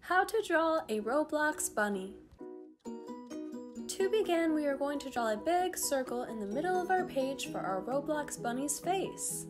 How to draw a Roblox bunny. To begin, we are going to draw a big circle in the middle of our page for our Roblox bunny's face.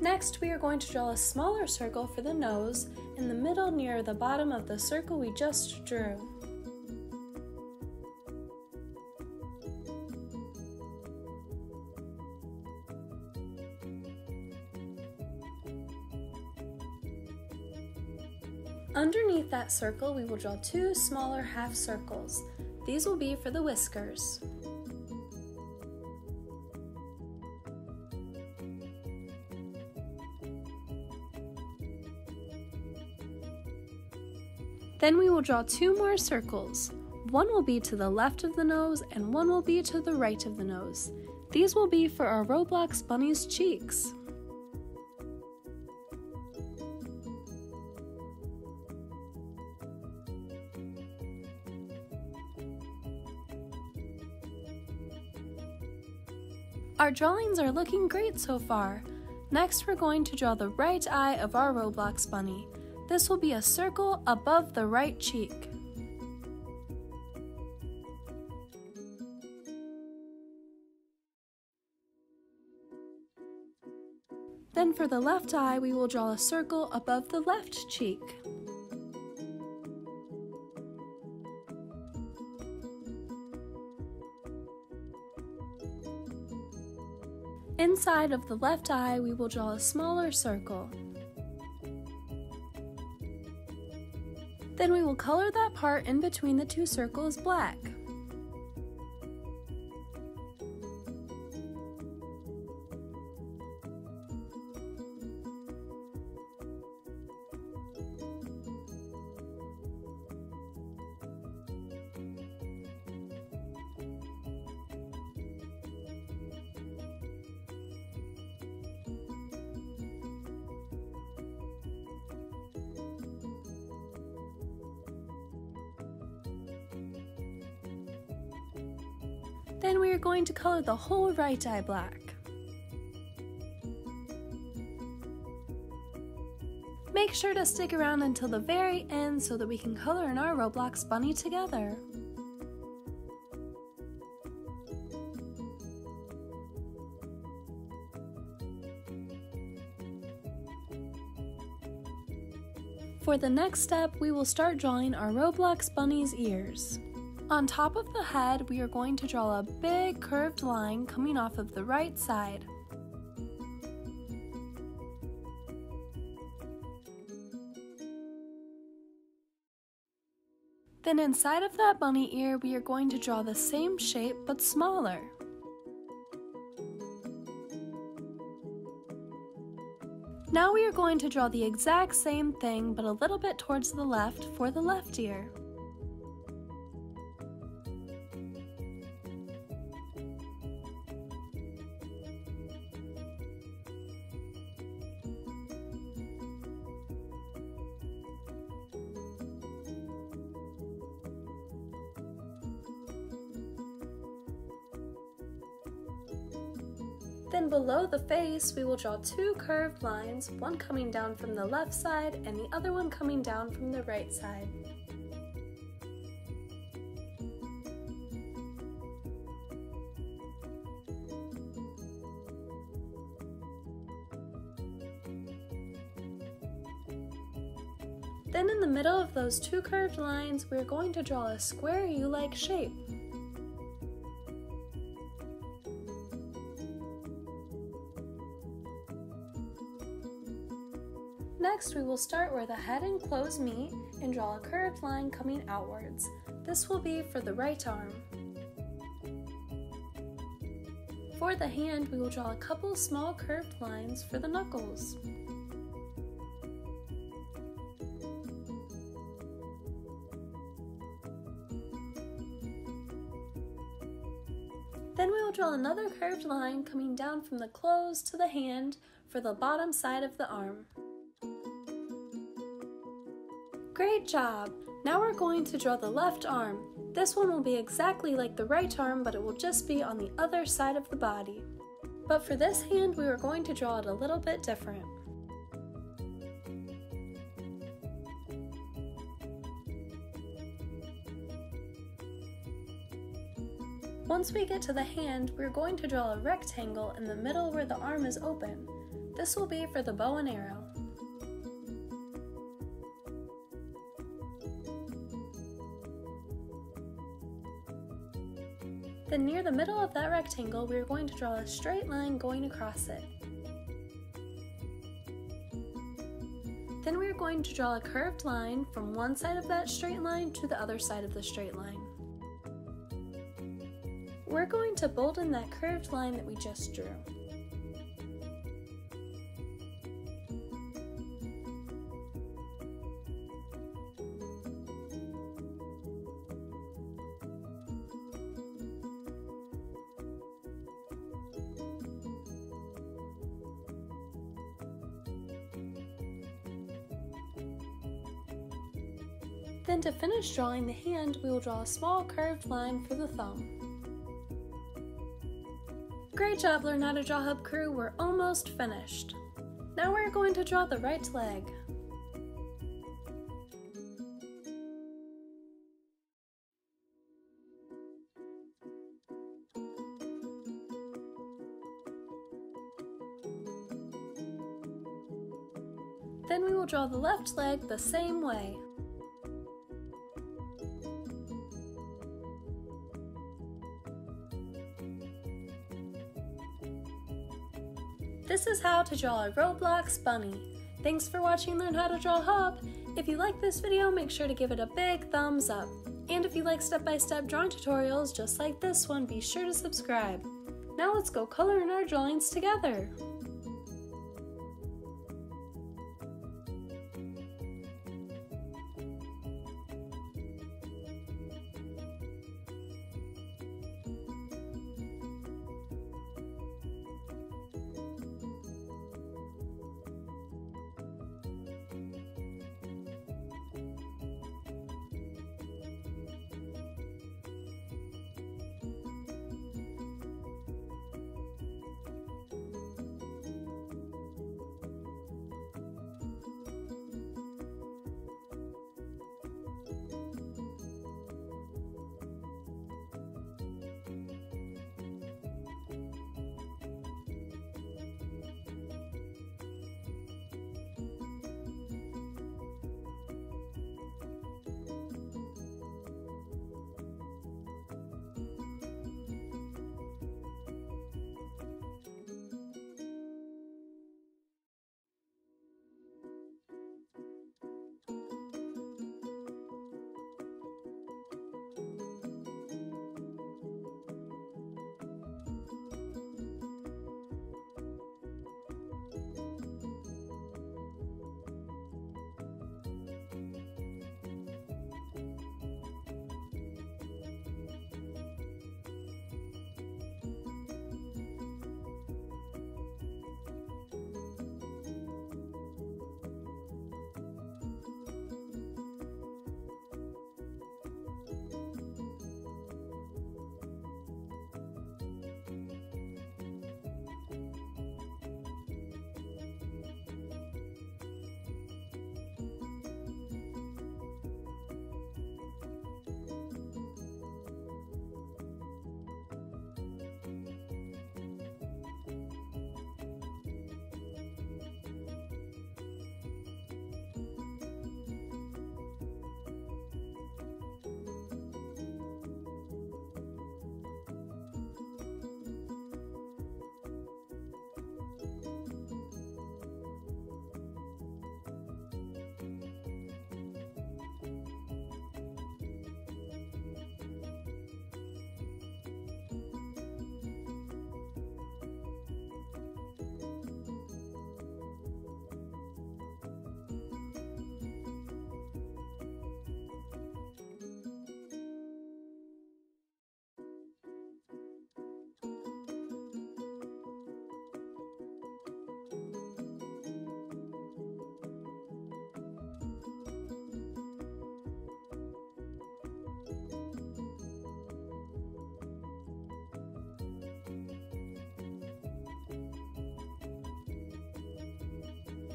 Next, we are going to draw a smaller circle for the nose in the middle near the bottom of the circle we just drew. Underneath that circle, we will draw two smaller half circles. These will be for the whiskers. Then we will draw two more circles. One will be to the left of the nose and one will be to the right of the nose. These will be for our Roblox bunny's cheeks. Our drawings are looking great so far. Next, we're going to draw the right eye of our Roblox bunny. This will be a circle above the right cheek. Then for the left eye, we will draw a circle above the left cheek. Inside of the left eye, we will draw a smaller circle. Then we will color that part in between the two circles black. Then we are going to color the whole right eye black. Make sure to stick around until the very end so that we can color in our Roblox bunny together. For the next step, we will start drawing our Roblox bunny's ears. On top of the head, we are going to draw a big curved line coming off of the right side. Then inside of that bunny ear, we are going to draw the same shape but smaller. Now we are going to draw the exact same thing but a little bit towards the left for the left ear. Then below the face, we will draw two curved lines, one coming down from the left side and the other one coming down from the right side. Then in the middle of those two curved lines, we're going to draw a square U-like shape. Next, we will start where the head and clothes meet and draw a curved line coming outwards. This will be for the right arm. For the hand, we will draw a couple small curved lines for the knuckles. Then we will draw another curved line coming down from the clothes to the hand for the bottom side of the arm. Great job! Now we're going to draw the left arm. This one will be exactly like the right arm, but it will just be on the other side of the body. But for this hand, we are going to draw it a little bit different. Once we get to the hand, we're going to draw a rectangle in the middle where the arm is open. This will be for the bow and arrow. Then near the middle of that rectangle, we are going to draw a straight line going across it. Then we are going to draw a curved line from one side of that straight line to the other side of the straight line. We're going to bolden that curved line that we just drew. Then to finish drawing the hand, we will draw a small curved line for the thumb. Great job, Learn How to Draw Hub crew, we're almost finished. Now we're going to draw the right leg. Then we will draw the left leg the same way. This is how to draw a Roblox bunny. Thanks for watching Learn How to Draw Hub. If you like this video, make sure to give it a big thumbs up. And if you like step-by-step drawing tutorials just like this one, be sure to subscribe. Now let's go color in our drawings together.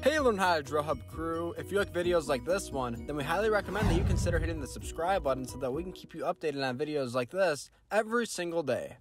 Hey Learn How to Draw Hub crew, if you like videos like this one, then we highly recommend that you consider hitting the subscribe button so that we can keep you updated on videos like this every single day.